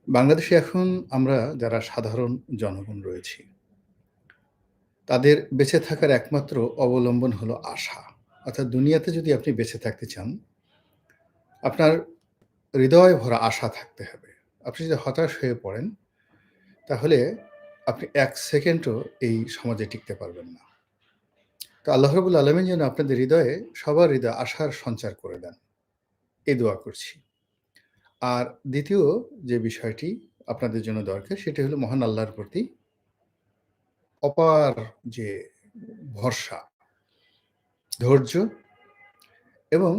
বাংলাদেশে এখন আমরা যারা সাধারণ জনগণ রয়েছি, তাদের বেঁচে থাকার একমাত্র অবলম্বন হলো আশা। অর্থাৎ দুনিয়াতে যদি আপনি বেঁচে থাকতে চান, আপনার হৃদয় ভরা আশা থাকতে হবে। আপনি যদি হতাশ হয়ে পড়েন, তাহলে আপনি ১ সেকেন্ডও এই সমাজে টিকতে পারবেন না। তো আল্লাহ রাব্বুল আলামিন যেন আপনাদের হৃদয়ে সবার হৃদয়ে আশার সঞ্চার করে দেন, এই দোয়া করছি। আর ২য় যে বিষয়টি আপনাদের জন্য দরকার, সেটি হলো মহান আল্লাহর প্রতি অপার যে ভরসা, ধৈর্য এবং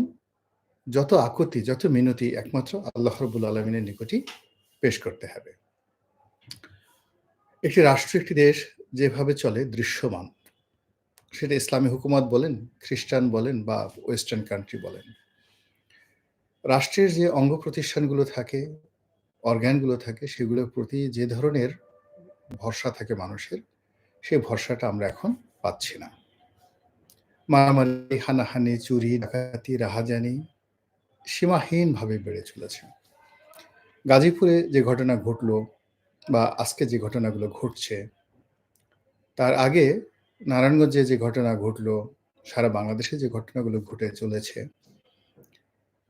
যত আকুতি, যত মিনতি একমাত্র আল্লাহ রাব্বুল আলামিনের নিকটই পেশ করতে হবে। একটি রাষ্ট্র, একটি দেশ যেভাবে চলে দৃশ্যমান, সেটা ইসলামী হুকুমত বলেন, খ্রিস্টান বলেন বা ওয়েস্টার্ন কান্ট্রি বলেন। রাষ্ট্রের যে অঙ্গ প্রতিষ্ঠানগুলো থাকে, অর্গানগুলো থাকে, সেগুলোর প্রতি যে ধরনের ভরসা থাকে মানুষের, সেই ভরসাটা আমরা এখন পাচ্ছি না। মারামারি, হানাহানি, চুরি, ডাকাতি, রাহাজানি সীমাহীনভাবে বেড়ে চলেছে। গাজীপুরে যে ঘটনা ঘটল বা আজকে যে ঘটনাগুলো ঘটছে, তার আগে নারায়ণগঞ্জে যে ঘটনা ঘটল, সারা বাংলাদেশে যে ঘটনাগুলো ঘটে চলেছে,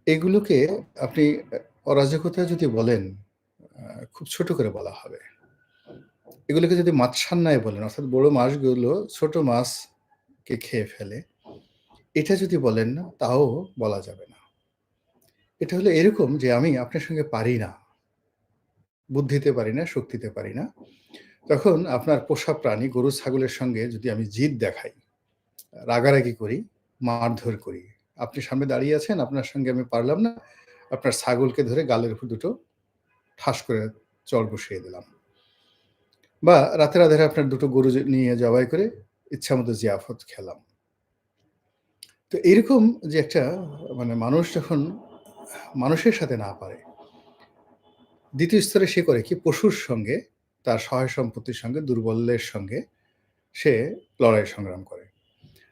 এগুলোকে আপনি অরাজকতা যদি বলেন, খুব ছোট করে বলা হবে। এগুলোকে যদি মাছরাঙায় বলেন, অর্থাৎ বড় মাছগুলো ছোট মাছকে খেয়ে ফেলে, এটা যদি বলেন না, তাও বলা যাবে না। এটা হলো এরকম যে আমি আপনার সঙ্গে পারি না, বুদ্ধিতে পারি না, শক্তিতে পারি না। তখন আপনার পোষা প্রাণী গরু ছাগলের সঙ্গে যদি আমি জিদ দেখাই, রাগারাগি করি, মারধর করি, আপনি সামনে দাঁড়িয়ে আছেন, আপনার সঙ্গে আমি পারলাম না, আপনার ছাগলকে ধরে গালের উপর দুটো ঠাস করে চড় বসিয়ে দিলাম। বা রাতের আঁধারে আপনার দুটো গরু নিয়ে জবাই করে ইচ্ছামতো জিয়াফত খেলাম। তো এরকম যে একটা মানে মানুষ যখন মানুষের সাথে না পারে, ২য় স্তরে সে করে কি পশুর সঙ্গে, তার সহায় সম্পত্তির সঙ্গে, দুর্বলের সঙ্গে সে লড়াই সংগ্রাম করে।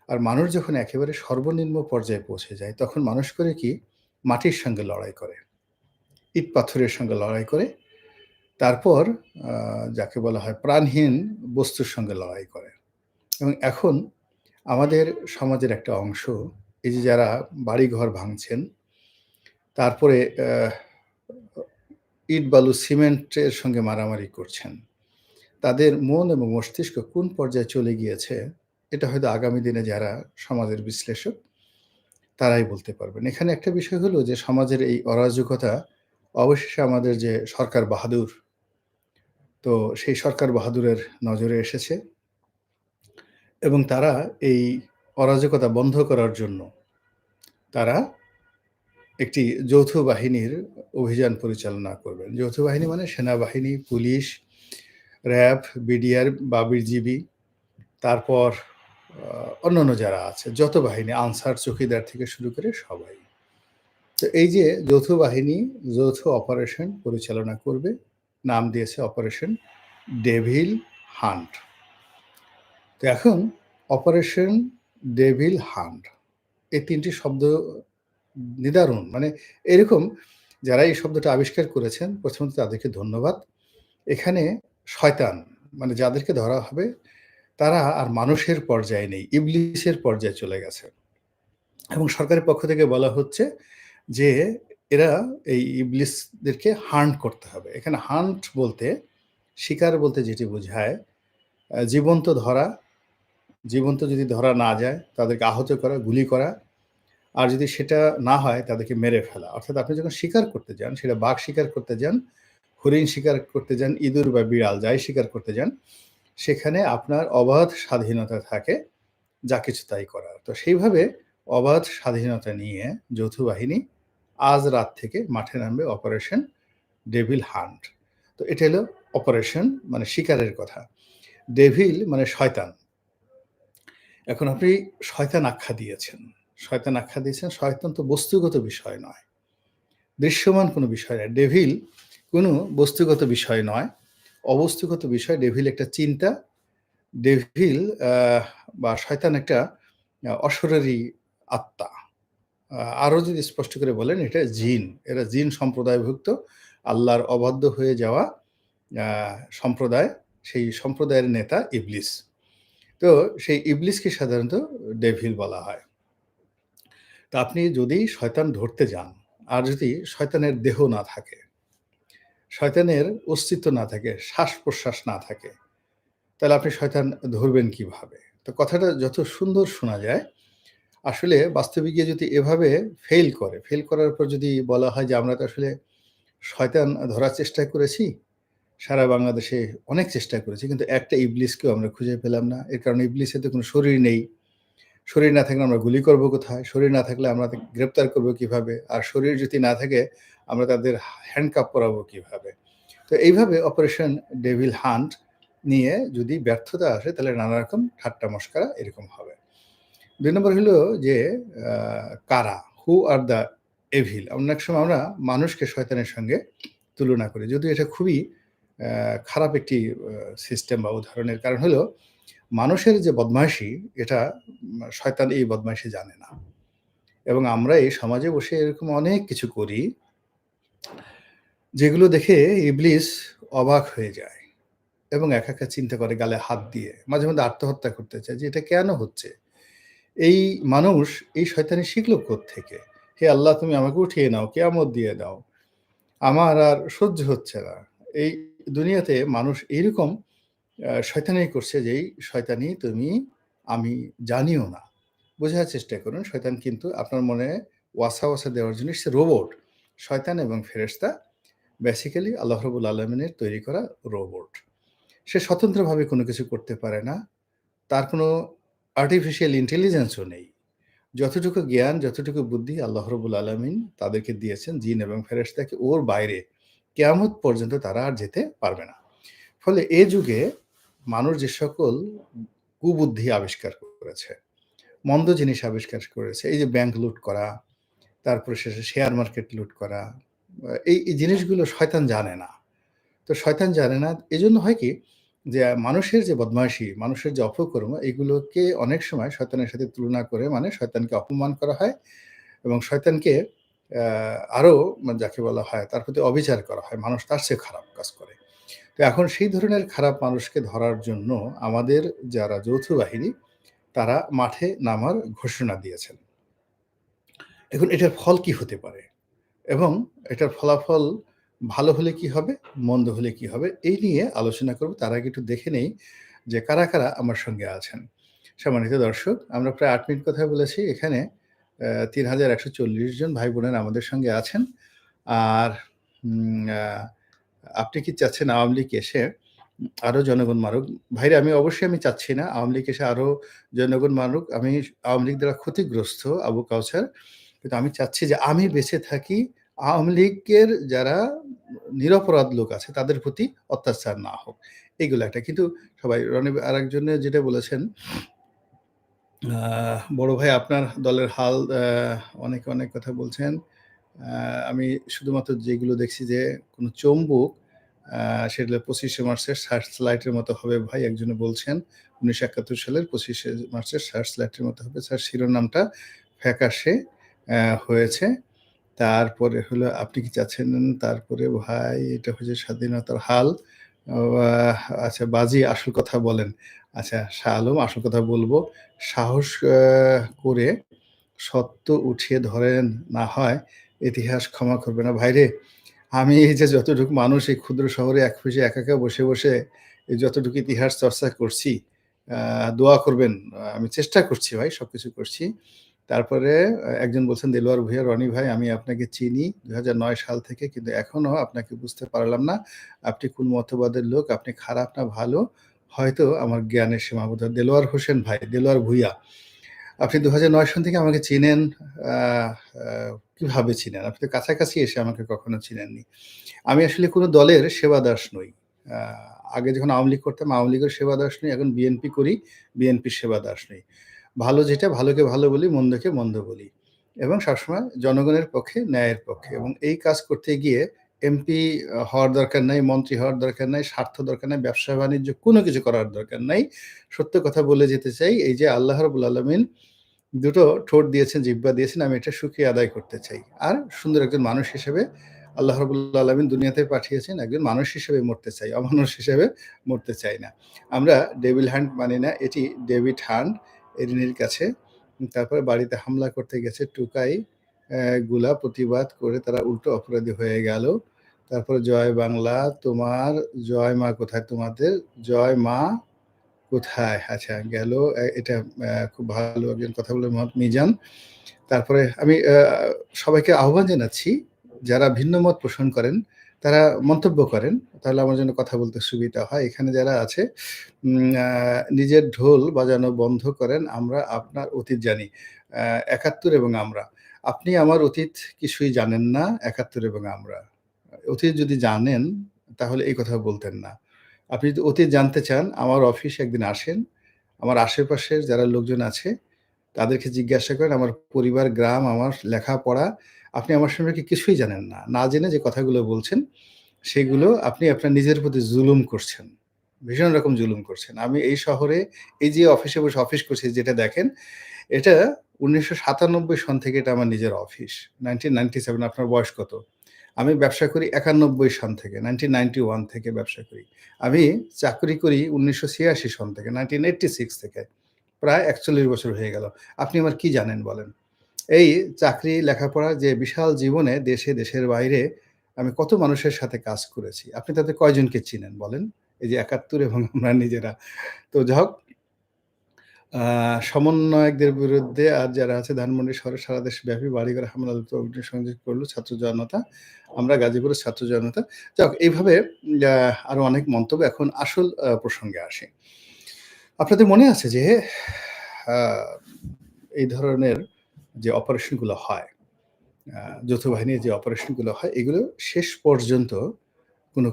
আর মানুষ যখন একেবারে সর্বনিম্ন পর্যায়ে পৌঁছে যায়, তখন মানুষ করে কি মাটির সঙ্গে লড়াই করে, ইট পাথরের সঙ্গে লড়াই করে, তারপর যাকে বলা হয় প্রাণহীন বস্তুর সঙ্গে লড়াই করে। এবং এখন আমাদের সমাজের একটা অংশ, এই যে যারা বাড়িঘর ভাঙছেন, তারপরে ইট বালু সিমেন্টের সঙ্গে মারামারি করছেন, তাদের মন এবং মস্তিষ্ক কোন পর্যায়ে চলে গিয়েছে, এটা হয়তো আগামী দিনে যারা সমাজের বিশ্লেষক, তারাই বলতে পারবেন। এখানে একটা বিষয় হলো যে সমাজের এই অরাজকতা অবশেষে আমাদের যে সরকার বাহাদুর, তো সেই সরকার বাহাদুরের নজরে এসেছে এবং তারা এই অরাজকতা বন্ধ করার জন্য তারা একটি যৌথ বাহিনীর অভিযান পরিচালনা করবেন। যৌথ বাহিনী মানে সেনাবাহিনী, পুলিশ, র‍্যাব, বিডিআর বা বিজিবি, তারপর অন্যান্য যারা আছে, যত বাহিনী, আনসার, চৌকিদার থেকে শুরু করে সবাই। তো এই যে যৌথ বাহিনী যৌথ অপারেশন পরিচালনা করবে, নাম দিয়েছে অপারেশন ডেভিল হান্ট। তো এখন অপারেশন ডেভিল হান্ট, এই ৩ টি শব্দ নিদারুণ। মানে এরকম যারা এই শব্দটা আবিষ্কার করেছেন, প্রথমত তাদেরকে ধন্যবাদ। এখানে শয়তান মানে যাদেরকে ধরা হবে, তারা আর মানুষের পর্যায়ে নেই, ইবলিসের পর্যায়ে চলে গেছে। এবং সরকারের পক্ষ থেকে বলা হচ্ছে যে এরা এই ইবলিসদেরকে হান্ট করতে হবে। এখানে হান্ট বলতে, শিকার বলতে যেটি বোঝায়, জীবন্ত ধরা, জীবন্ত যদি ধরা না যায় তাদেরকে আহত করা, গুলি করা, আর যদি সেটা না হয় তাদেরকে মেরে ফেলা। অর্থাৎ আপনি যখন শিকার করতে যান, সেটা বাঘ শিকার করতে যান, হরিণ শিকার করতে যান, ইঁদুর বা বিড়াল যাই শিকার করতে যান, সেখানে আপনার অবাধ স্বাধীনতা থাকে যা কিছু তাই করার। তো সেইভাবে অবাধ স্বাধীনতা নিয়ে যৌথ বাহিনী আজ রাত থেকে মাঠে নামবে অপারেশন ডেভিল হান্ট। তো এটা হলো অপারেশন মানে শিকারের কথা। ডেভিল মানে শয়তান। এখন আপনি শয়তান আখ্যা দিয়েছেন। শয়তান আখ্যা দিয়েছেন, শয়তান তো বস্তুগত বিষয় নয়, দৃশ্যমান কোনো বিষয় নয়। ডেভিল কোনো বস্তুগত বিষয় নয়, অবস্তুগত বিষয়। ডেভিল একটা চিন্তা, ডেভিল বা শয়তান একটা অশরীরী আত্মা। আরও যদি স্পষ্ট করে বলেন, এটা জিন, এরা জিন সম্প্রদায়ভুক্ত আল্লাহর অবাধ্য হয়ে যাওয়া আ সম্প্রদায়, সেই সম্প্রদায়ের নেতা ইবলিস। তো সেই ইবলিসকে সাধারণত ডেভিল বলা হয়। তো আপনি যদি শয়তান ধরতে যান, আর যদি শয়তানের দেহ না থাকে, শয়তানের অস্তিত্ব না থাকে, শ্বাস-প্রশ্বাস না থাকে, তাহলে আপনি শয়তান ধরবেন কিভাবে? তো কথাটা যত সুন্দর শোনা যায়, আসলে বাস্তবে গিয়ে যদি এভাবে ফেইল করার পর যদি বলা হয় যে আমরা তো আসলে শয়তান ধরার চেষ্টা করেছি, সারা বাংলাদেশে অনেক চেষ্টা করেছি। কিন্তু একটা ইবলিসকেও আমরা খুঁজে পেলাম না। এর কারণ ইবলিসের তো কোনো শরীর নেই। শরীর না থাকলে আমরা গুলি করব কোথায়? শরীর না থাকলে আমরা তাকে গ্রেপ্তার করব কিভাবে? আর শরীর যদি না থাকে আমরা তাদের হ্যান্ডকাপ পরাবো কিভাবে? তো এইভাবে অপারেশন ডেভিল হান্ট নিয়ে যদি ব্যর্থতা আসে তাহলে নানা রকম ঠাট্টা মশকরা এরকম হবে। ২ নম্বর হলো যে আ কারা? হু আর দ্য এভিল? অনেক সময় আমরা মানুষকে শয়তানের সঙ্গে তুলনা করি। যদিও এটা খুবই খারাপ একটি সিস্টেম বা উদাহরণের কারণ হলো মানুষের যে বদমাইশি এটা শয়তান এই বদমাইশি জানে না। এবং আমরা এই সমাজে বসে এরকম অনেক কিছু করি যেগুলো দেখে ইবলিস অবাক হয়ে যায় এবং একা, একা চিন্তা করে গালে হাত দিয়ে। মাঝে মধ্যে আত্মহত্যা করতে চায় যে এটা কেন হচ্ছে? এই মানুষ এই শয়তানি শিখল কোত্থেকে? হে আল্লাহ তুমি আমাকে উঠিয়ে নাও, কিয়ামত দিয়ে দাও। আমার আর সহ্য হচ্ছে না। এই দুনিয়াতে মানুষ এইরকম শয়তানি করছে যেই শয়তানি আমি জানিও না। বোঝার চেষ্টা করুন শয়তান কিন্তু আপনার মনে ওয়াসওয়াসা দেওয়ার জন্য সে রোবট। শয়তান এবং ফেরেশতা বেসিক্যালি আল্লাহ রাব্বুল আলামিনের তৈরি করা রোবট। সে স্বতন্ত্রভাবে কোনো কিছু করতে পারে না। তার কোনো আর্টিফিশিয়াল ইন্টেলিজেন্স ও নেই। যতটুকু জ্ঞান, যতটুকু বুদ্ধি আল্লাহ রাব্বুল আলামিন তাদেরকে দিয়েছেন জিন এবং ফেরেশতাকে ওর বাইরে কিয়ামত পর্যন্ত তারা আর যেতে পারবে না। ফলে এ যুগে মানুষ যে সকল কুবুদ্ধি আবিষ্কার করেছে, মন্দ জিনিস আবিষ্কার করেছে, এই যে ব্যাংক লুট করা, তারপরে শেষে শেয়ার মার্কেট লুট করা, এই জিনিসগুলো শয়তান জানে না। তো শয়তান জানে না এজন্য হয় কি? যে মানুষের যে বদমাইশি, মানুষের যে অপকর্ম এগুলোকে অনেক সময় শয়তানের সাথে তুলনা করে মানে শয়তানকে অপমান করা হয় এবং শয়তানকে আ আরো যাকে বলা হয় তার প্রতি অবিচার করা হয়। মানুষ তার চেয়ে খারাপ কাজ করে। তো এখন সেই ধরনের খারাপ মানুষকে ধরার জন্য আমাদের যারা যৌথ বাহিনী তারা মাঠে নামার ঘোষণা দিয়েছেন। এখন এটার ফল কি হতে পারে? এবং এটার ফলাফল ভালো হলে কি হবে? মন্দ হলে কি হবে? এই নিয়ে আলোচনা করব। তার আগে একটু দেখে নেই যে কারা, কারা আমার সঙ্গে আছেন। সম্মানিত দর্শক, আমরা প্রায় ৮ মিনিট কথা বলেছি। এখানে ৩,১৪০ জন ভাই-বোনেরা আমাদের সঙ্গে আছেন। আর উম আ আপনি কি চাচ্ছেন আওয়ামী লীগ এসে আরো জনগণ মারুক? ভাইরা আমি অবশ্যই চাচ্ছি না আওয়ামী লীগ এসে আরো জনগণ মারুক। আমি আওয়ামী লীগ দ্বারা ক্ষতিগ্রস্ত আবু কাউসার। কিন্তু আমি চাচ্ছি যে আমি বেঁচে থাকি আওয়ামী লীগের যারা নিরপরাধ লোক আছে তাদের প্রতি অত্যাচার না হোক। এগুলো একটা। কিন্তু সবাই রনি আরেকজনে যেটা বলেছেন, বড় ভাই আপনার দলের হাল অনেকে অনেক কথা বলছেন। আ আমি শুধুমাত্র যেগুলো দেখছি যে কোন চম্বুক আ সেগুলো ২৫শে মার্চের সার্চ লাইটের মতো হবে ভাই একজনে বলছেন। ১৯৭১ সালের ২৫শে মার্চের সার্চ লাইটের মতো হবে। স্যার শিরোনামটা ফ্যাকাশে হয়েছে। তারপরে হলো আপনি কি চাচ্ছেন তারপরে ভাই এটা হচ্ছে স্বাধীনতার হাল। আচ্ছা বাজি আসল কথা বলেন। আচ্ছা শাহ আলম আসল কথা বলব। সাহস করে সত্য উঠিয়ে ধরেন না হয় ইতিহাস ক্ষমা করবে না। ভাইরে আমি এই যে যতটুকু মানুষ এই ক্ষুদ্র শহরে এক পাশে একা, একা বসে, বসে এই যতটুকু ইতিহাস চর্চা করছি, আ দোয়া করবেন। আমি চেষ্টা করছি ভাই, সবকিছু করছি। তারপরে একজন বলছেন দেলোয়ার ভূঁইয়া, "রনি ভাই আমি আপনাকে চিনি ২০০৯ সাল থেকে কিন্তু এখনো আপনাকে বুঝতে পারলাম না। আপনি কোন মতবাদের লোক, আপনি খারাপ না ভালো? হয়তো আমার জ্ঞানের সীমাবদ্ধ।" দেলোয়ার হোসেন ভাই, দেলোয়ার ভূঁইয়া। আপনি ২০০৯ সন থেকে আমাকে চিনেন, আ আ কিভাবে চিনেন? আপনি তো কাছাকাছি এসে আমাকে কখনো চিনেননি। আমি আসলে কোন দলের সেবাদাস নই। আ আগে যখন আওয়ামী লীগ করতাম, আওয়ামী লীগের সেবাদাস নই। এখন বিএনপি করি, বিএনপির সেবাদাস নই। ভালো যেটা ভালোকে ভালো বলি, মন্দকে মন্দ বলি। এবং সবসময় জনগণের পক্ষে, ন্যায়ের পক্ষে এবং এই কাজ করতে গিয়ে এমপি হওয়ার দরকার নাই, মন্ত্রী হওয়ার দরকার নাই, স্বার্থ দরকার নাই, ব্যবসা-বাণিজ্য কোনো কিছু করার দরকার নাই। সত্য কথা বলে যেতে চাই। এই যে আল্লাহ রাব্বুল আলামিন দুটো ঠোঁট দিয়েছেন, জিহ্বা দিয়েছেন, আমি এটা শুকরিয়া আদায় করতে চাই। আর সুন্দর একজন মানুষ হিসেবে আল্লাহ রাব্বুল আলামিন দুনিয়াতে পাঠিয়েছেন একজন মানুষ হিসেবে মরতে চাই, অমানুষ হিসেবে মরতে চাই না। আমরা ডেভিল হান্ট মানি না, এটি ডেভিড হান্ট এরিনের কাছে। তারপরে বাড়িতে হামলা করতে গেছে টোকাই গুলা প্রতিবাদ করে তারা উল্টো অপরাধী হয়ে গেল। তারপরে জয় বাংলা, তোমার জয় মা কোথায় তোমাদের? জয় মা কোথায়? আচ্ছা গেল। এটা খুব ভালো একজন কথা বললেন মোহাম্মদ মিজান। তারপরে আমি সবাইকে আহ্বান জানাচ্ছি, যারা ভিন্ন মত পোষণ করেন, তারা মন্তব্য করেন। তাহলে আমার জন্য কথা বলতে সুবিধা হয়। এখানে যারা আছে উম আ নিজের ঢোল বাজানো বন্ধ করেন। আমরা আপনার অতীত জানি। ৭১ এবং আমরা। আপনি আমার অতীত কিছুই জানেন না, ৭১ এবং আমরা। অতীত যদি জানেন তাহলে এই কথা বলতেন না। আপনি যদি অতীত জানতে চান, আমার অফিসে একদিন আসেন। আমার আশেপাশের যারা লোকজন আছে তাদেরকে জিজ্ঞাসা করেন আমার পরিবার, গ্রাম, আমার লেখাপড়া। আপনি আমার সম্পর্কে কিছুই জানেন না। না জেনে যে কথাগুলো বলছেন, সেগুলো আপনি আপনার নিজের প্রতি জুলুম করছেন। ভীষণ রকম জুলুম করছেন। আমি এই শহরে এই যে অফিসে বসে অফিস করছি যেটা দেখেন, এটা ১৯৯৭ সন থেকে এটা আমার নিজের অফিস। 1997 আপনার বয়স কত? আমি ব্যবসা করি ৯১ সন থেকে, 1991 থেকে ব্যবসা করি। আমি চাকরি করি ১৯৮৬ সন থেকে, 1986 থেকে। প্রায় ৪১ বছর হয়ে গেল। আপনি আমার কি জানেন বলেন? এই চাকরি, লেখাপড়া যে বিশাল জীবনে দেশে, দেশের বাইরে আমি কত মানুষের সাথে কাজ করেছি। আপনি তাদের কয়জনকে চিনেন বলেন? এই যে ৭১ এবং আমরা নিজেরা। তো যাই হোক সমন্বয়কদের বিরুদ্ধে আর যারা আছে ধানমন্ডি শহরে সারা দেশব্যাপী বাড়িঘর হামলা, দ্রুত অগ্নিসংযোগ করল ছাত্র জনতা। আমরা গাজীপুরের ছাত্র জনতা। যাক এইভাবে আ আরো অনেক মন্তব্য। এখন আসল প্রসঙ্গে আসি। আপনাদের মনে আছে যে আ এই ধরনের যে অপারেশন গুলো হয়, আ যৌথ বাহিনীর যে অপারেশন গুলো হয়, এগুলো শেষ পর্যন্ত কোনো